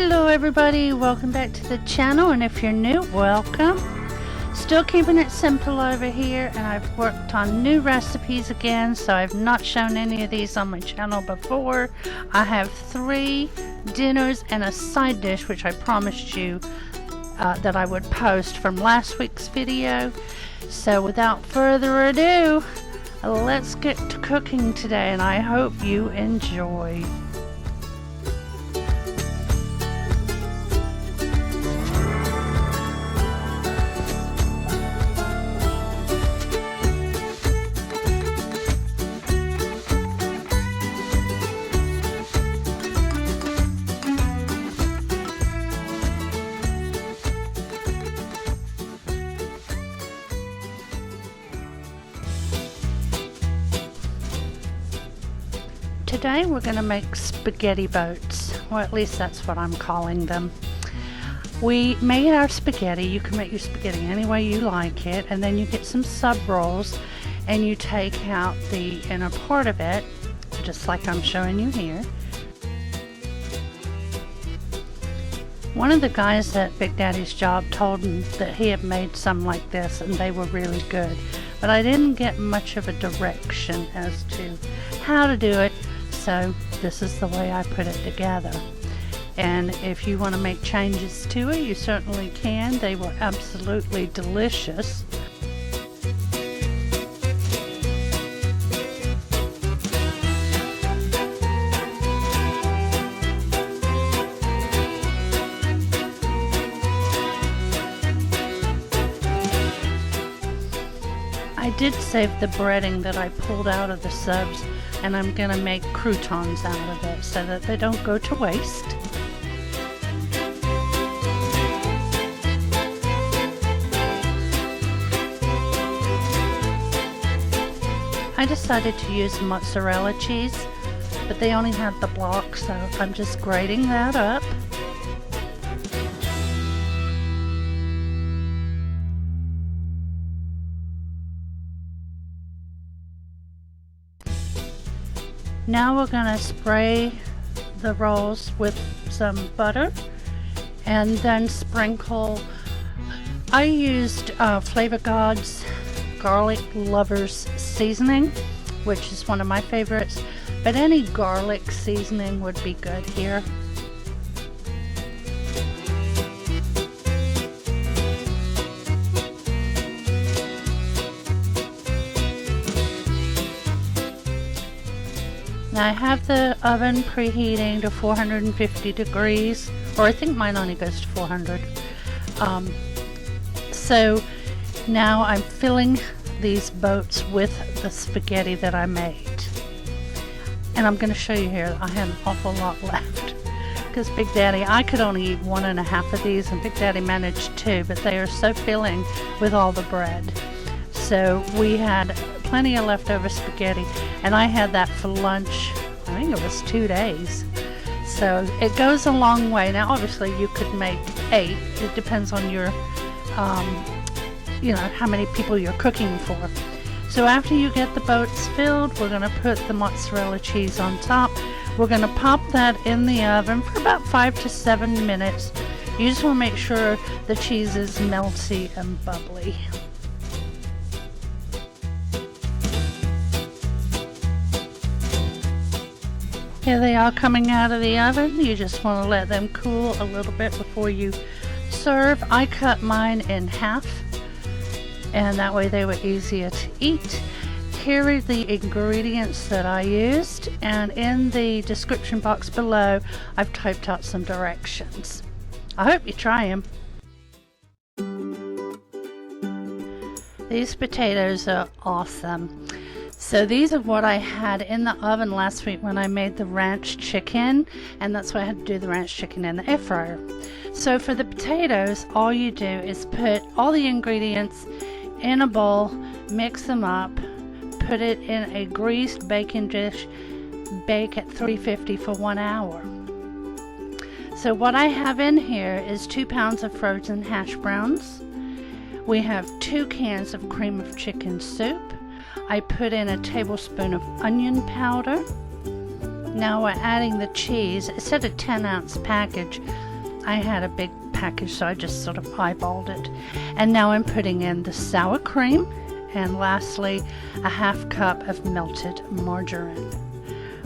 Hello everybody, welcome back to the channel, and if you're new, welcome. Still keeping it simple over here, and I've worked on new recipes again, so I've not shown any of these on my channel before. I have 3 dinners and a side dish which I promised you that I would post from last week's video. So without further ado, let's get to cooking today, and I hope you enjoy. Today we're going to make spaghetti boats, or at least that's what I'm calling them. We made our spaghetti. You can make your spaghetti any way you like it, and then you get some sub rolls and you take out the inner part of it, just like I'm showing you here. One of the guys at Big Daddy's job told me that he had made some like this and they were really good, but I didn't get much of a direction as to how to do it. So this is the way I put it together, and if you want to make changes to it, you certainly can. They were absolutely delicious. I did save the breading that I pulled out of the subs, and I'm going to make croutons out of it so that they don't go to waste. I decided to use mozzarella cheese, but they only had the block, so I'm just grating that up. Now we're going to spray the rolls with some butter and then sprinkle. I used Flavorgod's Garlic Lovers seasoning, which is one of my favorites, but any garlic seasoning would be good here. I have the oven preheating to 450 degrees, or I think mine only goes to 400. So now I'm filling these boats with the spaghetti that I made. And I'm going to show you here, I had an awful lot left. Because Big Daddy, I could only eat 1.5 of these, and Big Daddy managed 2, but they are so filling with all the bread. So we had plenty of leftover spaghetti, and I had that for lunch. I think it was 2 days. So it goes a long way. Now obviously you could make 8. It depends on your you know, how many people you're cooking for. So after you get the boats filled, we're going to put the mozzarella cheese on top. We're going to pop that in the oven for about 5 to 7 minutes. You just want to make sure the cheese is melty and bubbly. Here they are coming out of the oven. You just want to let them cool a little bit before you serve. I cut mine in half, and that way they were easier to eat. Here are the ingredients that I used, and in the description box below I've typed out some directions. I hope you try them. These potatoes are awesome. So these are what I had in the oven last week when I made the ranch chicken, and that's why I had to do the ranch chicken in the air fryer. So for the potatoes, all you do is put all the ingredients in a bowl, mix them up, put it in a greased baking dish, bake at 350 for 1 hour. So what I have in here is 2 pounds of frozen hash browns. We have 2 cans of cream of chicken soup. I put in a tablespoon of onion powder. Now we're adding the cheese. It said a 10-ounce package, I had a big package, so I just sort of eyeballed it. And now I'm putting in the sour cream, and lastly, a half cup of melted margarine.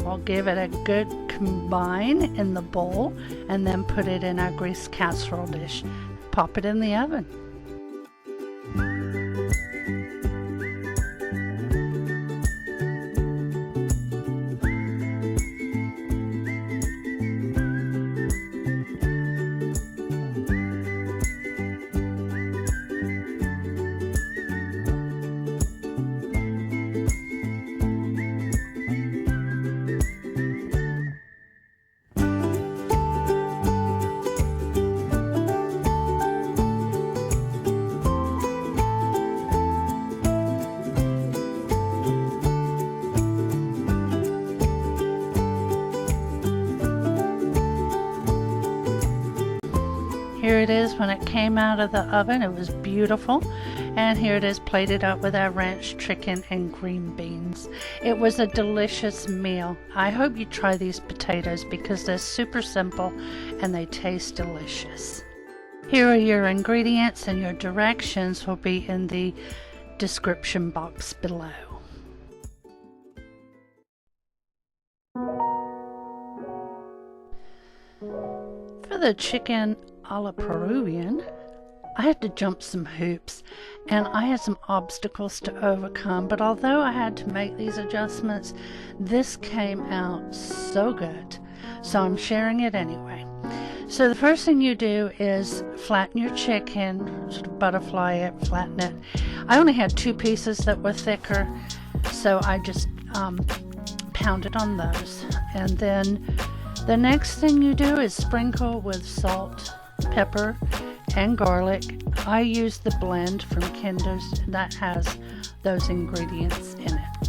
I'll give it a good combine in the bowl and then put it in our greased casserole dish. Pop it in the oven. Here it is when it came out of the oven. It was beautiful. And here it is plated up with our ranch chicken and green beans. It was a delicious meal. I hope you try these potatoes because they're super simple and they taste delicious. Here are your ingredients, and your directions will be in the description box below. For the chicken a la Peruvian, I had to jump some hoops and I had some obstacles to overcome, but although I had to make these adjustments, this came out so good, so I'm sharing it anyway. So the first thing you do is flatten your chicken, sort of butterfly it, flatten it. I only had 2 pieces that were thicker, so I just pounded on those. And then the next thing you do is sprinkle with salt, pepper, and garlic. I use the blend from Kinder's that has those ingredients in it.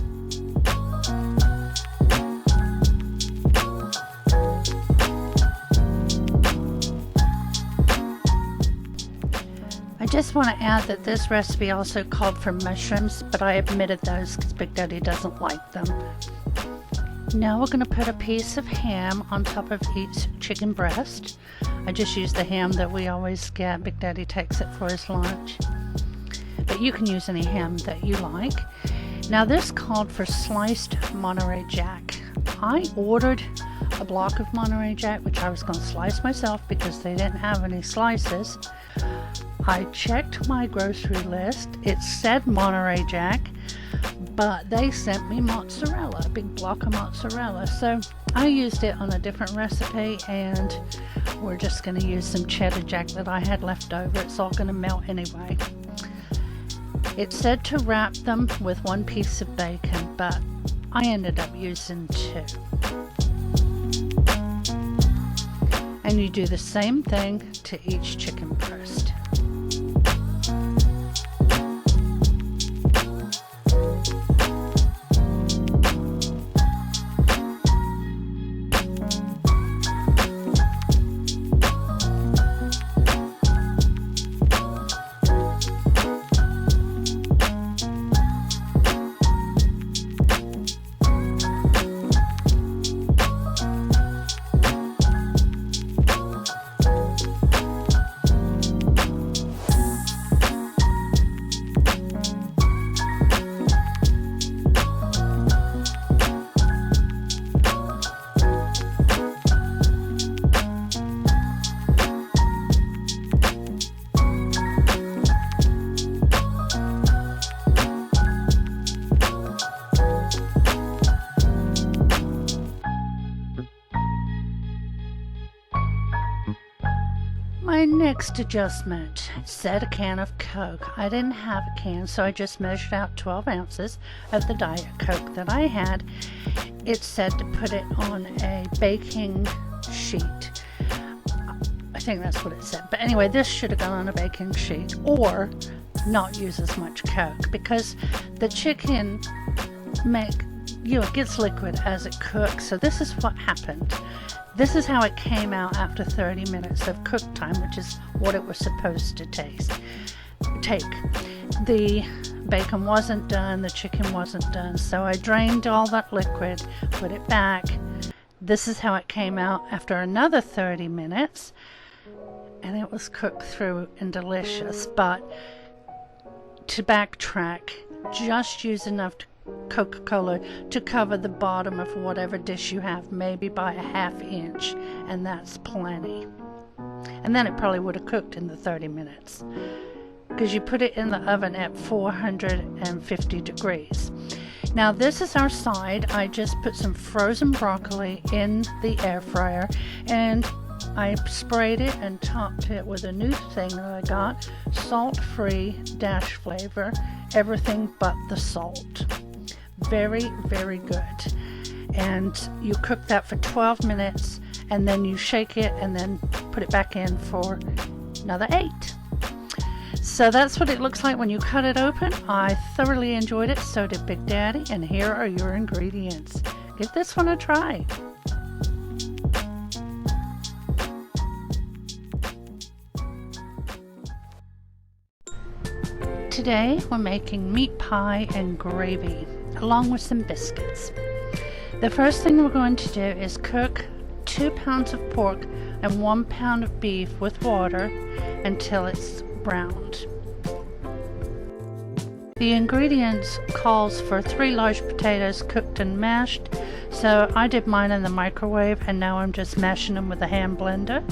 I just want to add that this recipe also called for mushrooms, but I omitted those because Big Daddy doesn't like them. Now we're going to put a piece of ham on top of each chicken breast. I just use the ham that we always get. Big Daddy takes it for his lunch. But you can use any ham that you like. Now this called for sliced Monterey Jack. I ordered a block of Monterey Jack, which I was going to slice myself because they didn't have any slices. I checked my grocery list. It said Monterey Jack, but they sent me mozzarella, a big block of mozzarella. So I used it on a different recipe, and we're just going to use some cheddar jack that I had left over. It's all going to melt anyway. It said to wrap them with 1 piece of bacon, but I ended up using 2. And you do the same thing to each chicken breast. My next adjustment said a can of Coke. I didn't have a can, so I just measured out 12 ounces of the Diet Coke that I had. It said to put it on a baking sheet. I think that's what it said. But anyway, this should have gone on a baking sheet, or not use as much Coke, because the chicken gets liquid as it cooks. So this is what happened. This is how it came out after 30 minutes of cook time, which is what it was supposed to take. The bacon wasn't done, the chicken wasn't done, so I drained all that liquid, put it back. This is how it came out after another 30 minutes. and it was cooked through and delicious. But to backtrack, just use enough Coca-Cola to cover the bottom of whatever dish you have, maybe by a ½ inch, and that's plenty. And then it probably would have cooked in the 30 minutes because you put it in the oven at 450 degrees. Now this is our side. I just put some frozen broccoli in the air fryer, and I sprayed it and topped it with a new thing that I got, salt-free dash flavor, everything but the salt. Very, very good. And you cook that for 12 minutes, and then you shake it and then put it back in for another 8. So that's what it looks like when you cut it open. I thoroughly enjoyed it, so did Big Daddy, and here are your ingredients. Give this one a try. Today we're making meat pie and gravy along with some biscuits. The first thing we're going to do is cook 2 pounds of pork and 1 pound of beef with water until it's browned. The ingredients calls for 3 large potatoes cooked and mashed, so I did mine in the microwave, and now I'm just mashing them with a hand blender.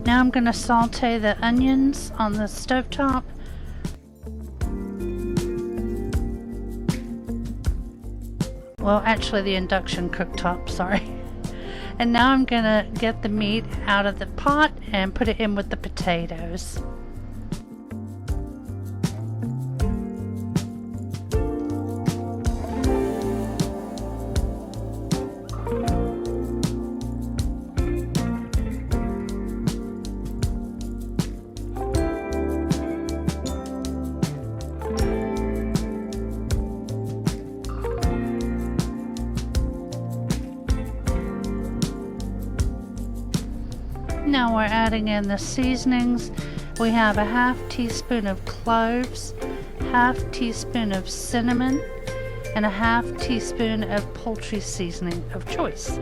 Now I'm going to saute the onions on the stovetop. Well, actually the induction cooktop, sorry. And now I'm going to get the meat out of the pot and put it in with the potatoes. Now we're adding in the seasonings. We have a ½ teaspoon of cloves, ½ teaspoon of cinnamon, and a ½ teaspoon of poultry seasoning of choice.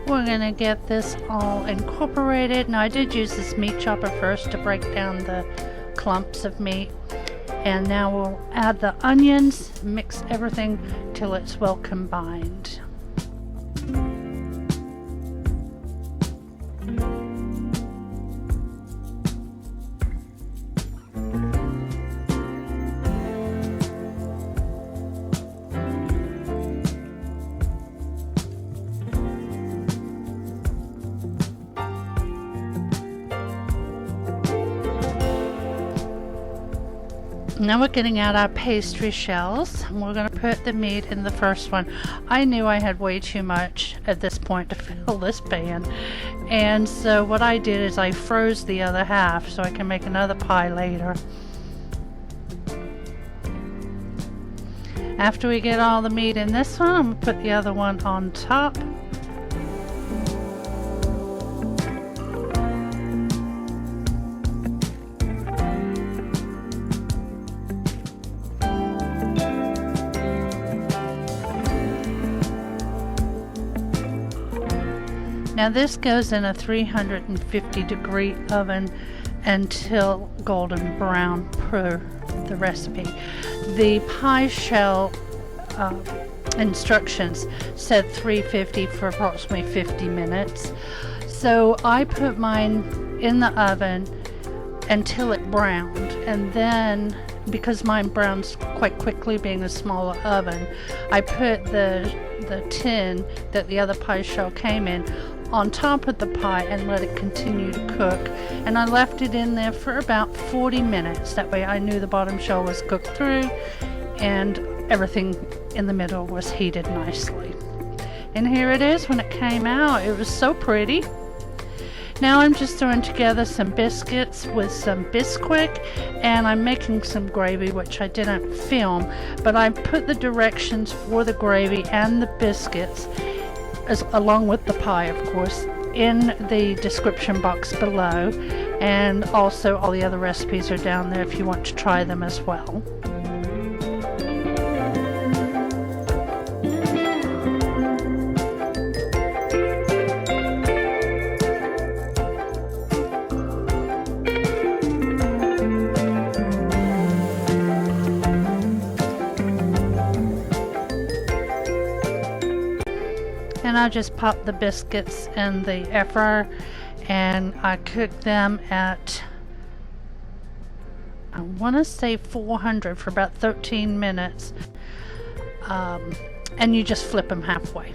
We're going to get this all incorporated. Now I did use this meat chopper first to break down the clumps of meat. And now we'll add the onions, mix everything till it's well combined. Now we're getting out our pastry shells, and we're going to put the meat in the first one. I knew I had way too much at this point to fill this pan, and so what I did is I froze the other half so I can make another pie later. After we get all the meat in this one, I'm going to put the other one on top. Now this goes in a 350-degree oven until golden brown per the recipe. The pie shell instructions said 350 for approximately 50 minutes. So I put mine in the oven until it browned, and then because mine browns quite quickly being a smaller oven, I put the tin that the other pie shell came in on top of the pie and let it continue to cook, and I left it in there for about 40 minutes. That way I knew the bottom shell was cooked through and everything in the middle was heated nicely. And here it is when it came out. It was so pretty. Now I'm just throwing together some biscuits with some Bisquick, and I'm making some gravy, which I didn't film, but I put the directions for the gravy and the biscuits, along with the pie of course, in the description box below, and also all the other recipes are down there if you want to try them as well. And I just popped the biscuits in the air fryer and I cooked them at, I want to say 400 for about 13 minutes. And you just flip them halfway.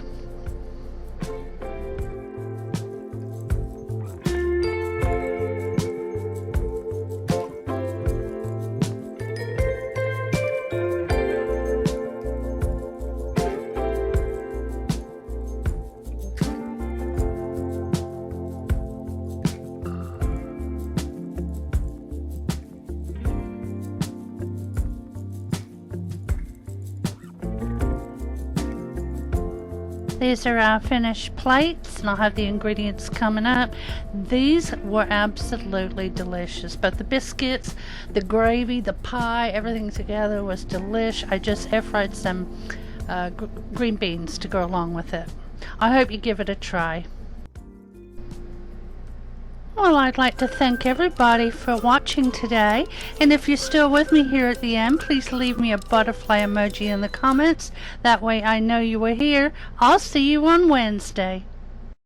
These are our finished plates, and I'll have the ingredients coming up. These were absolutely delicious. Both the biscuits, the gravy, the pie, everything together was delish. I just air fried some green beans to go along with it. I hope you give it a try. Well, I'd like to thank everybody for watching today, and if you're still with me here at the end, please leave me a butterfly emoji in the comments. That way I know you were here. I'll see you on Wednesday.